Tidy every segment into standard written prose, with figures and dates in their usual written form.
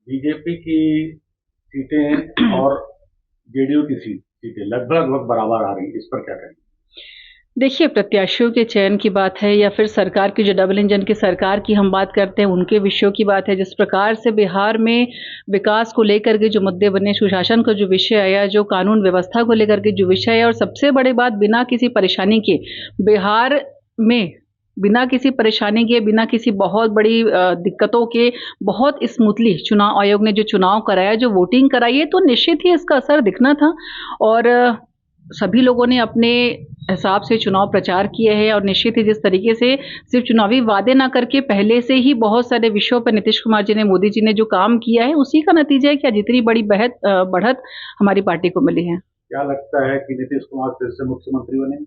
BJP की सीटें और जेडीयू की सीटें लगभग लगभग बराबर आ रही, इस पर क्या कहेंगे? देखिए, प्रत्याशियों के चयन की बात है या फिर सरकार की जो डबल इंजन की सरकार की हम बात करते हैं, उनके विषयों की बात है। जिस प्रकार से बिहार में विकास को लेकर के जो मुद्दे बने, सुशासन का जो विषय आया, जो कानून व्यवस्था को लेकर के जो विषय आया, और सबसे बड़ी बात, बिना किसी परेशानी के बिहार में, बिना किसी परेशानी के, बिना किसी बहुत बड़ी दिक्कतों के, बहुत स्मूथली चुनाव आयोग ने जो चुनाव कराया, जो वोटिंग कराई है, तो निश्चित ही इसका असर दिखना था। और सभी लोगों ने अपने हिसाब से चुनाव प्रचार किए हैं, और निश्चित ही जिस तरीके से सिर्फ चुनावी वादे ना करके पहले से ही बहुत सारे विषयों पर नीतीश कुमार जी ने, मोदी जी ने जो काम किया है, उसी का नतीजा है कि आज इतनी बड़ी बढ़त हमारी पार्टी को मिली है। क्या लगता है कि नीतीश कुमार फिर से मुख्यमंत्री बने?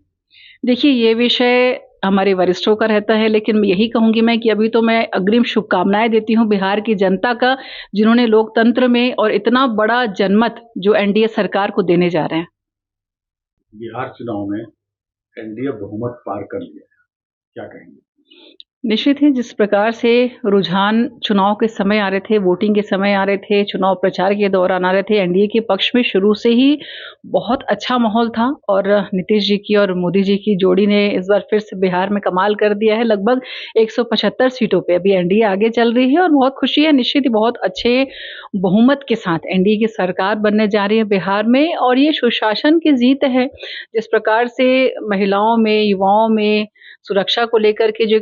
देखिए, ये विषय हमारे वरिष्ठों का रहता है, लेकिन मैं यही कहूंगी मैं कि अभी तो मैं अग्रिम शुभकामनाएं देती हूं बिहार की जनता का, जिन्होंने लोकतंत्र में और इतना बड़ा जनमत जो एनडीए सरकार को देने जा रहे हैं। बिहार चुनाव में एनडीए बहुमत पार कर लिया है, क्या कहेंगे? निश्चित ही जिस प्रकार से रुझान चुनाव के समय आ रहे थे, वोटिंग के समय आ रहे थे, चुनाव प्रचार के दौरान आ रहे थे, एनडीए के पक्ष में शुरू से ही बहुत अच्छा माहौल था। और नीतीश जी की और मोदी जी की जोड़ी ने इस बार फिर से बिहार में कमाल कर दिया है। लगभग 175 सीटों पे अभी एनडीए आगे चल रही है, और बहुत खुशी है। निश्चित ही बहुत अच्छे बहुमत के साथ एनडीए की सरकार बनने जा रही है बिहार में, और ये सुशासन की जीत है। जिस प्रकार से महिलाओं में, युवाओं में सुरक्षा को लेकर के जो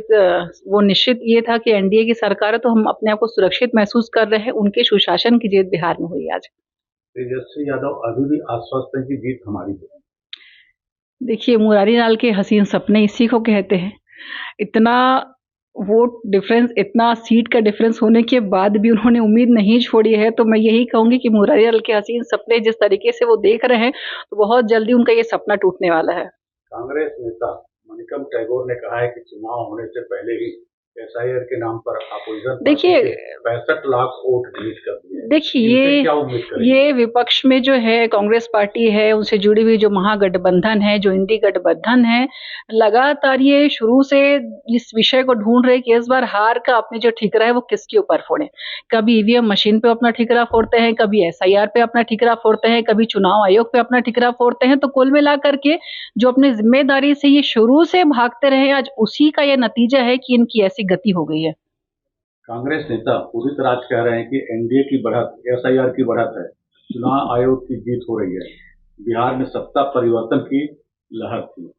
वो निश्चित ये था कि एनडीए की सरकार है, तो हम अपने आप को सुरक्षित महसूस कर रहे हैं। उनके सुशासन की जीत बिहार में हुई आज। तेजस्वी यादव अभी भी आश्वस्त है कि जीत हमारी है। देखिए, मुरारी लाल के हसीन सपने इसी को कहते हैं। इतना वोट डिफरेंस, इतना सीट का डिफरेंस होने के बाद भी उन्होंने उम्मीद नहीं छोड़ी है। तो मैं यही कहूंगी कि मुरारी लाल के हसीन सपने जिस तरीके से वो देख रहे हैं, तो बहुत जल्दी उनका ये सपना टूटने वाला है। कांग्रेस नेता मणिकम टैगोर ने कहा है कि चुनाव होने से पहले ही एसआईआर के नाम पर अपोजिशन पार्टी देखिए, के 65 लाख वोट डिलीट कर दिए। देखिए इनसे क्या उम्मीद करेंगे? ये विपक्ष में जो है कांग्रेस पार्टी है, उनसे जुड़ी हुई जो महागठबंधन है, जो इंडी गठबंधन है, लगातार ये शुरू से इस विषय को ढूंढ रहे कि इस बार हार का अपने जो ठिकरा है वो किसके ऊपर फोड़े। कभी ईवीएम मशीन पे अपना ठिकरा फोड़ते हैं, कभी एसआईआर पे अपना ठिकरा फोड़ते हैं, कभी चुनाव आयोग पे अपना ठिकरा फोड़ते हैं। तो कुल मिलाकर के जो अपनी जिम्मेदारी से ये शुरू से भागते रहे, आज उसी का ये नतीजा है कि इनकी ऐसी गति हो गई है। कांग्रेस नेता उदित राज कह रहे हैं कि एनडीए की बढ़त एसआईआर की बढ़त है, चुनाव आयोग की जीत हो रही है, बिहार में सत्ता परिवर्तन की लहर थी।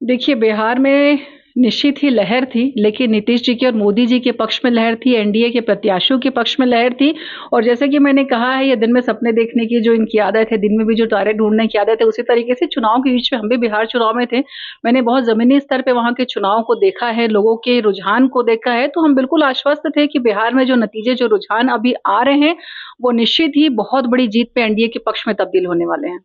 देखिए, बिहार में निश्चित ही लहर थी, लेकिन नीतीश जी के और मोदी जी के पक्ष में लहर थी, एनडीए के प्रत्याशियों के पक्ष में लहर थी। और जैसे कि मैंने कहा है, ये दिन में सपने देखने की जो इनकी आदत है, दिन में भी जो तारे ढूंढने की आदत है, उसी तरीके से चुनाव के बीच में हम भी बिहार चुनाव में थे। मैंने बहुत जमीनी स्तर पे वहां के चुनाव को देखा है, लोगों के रुझान को देखा है, तो हम बिल्कुल आश्वस्त थे कि बिहार में जो नतीजे, जो रुझान अभी आ रहे हैं, वो निश्चित ही बहुत बड़ी जीत पे एनडीए के पक्ष में तब्दील होने वाले हैं।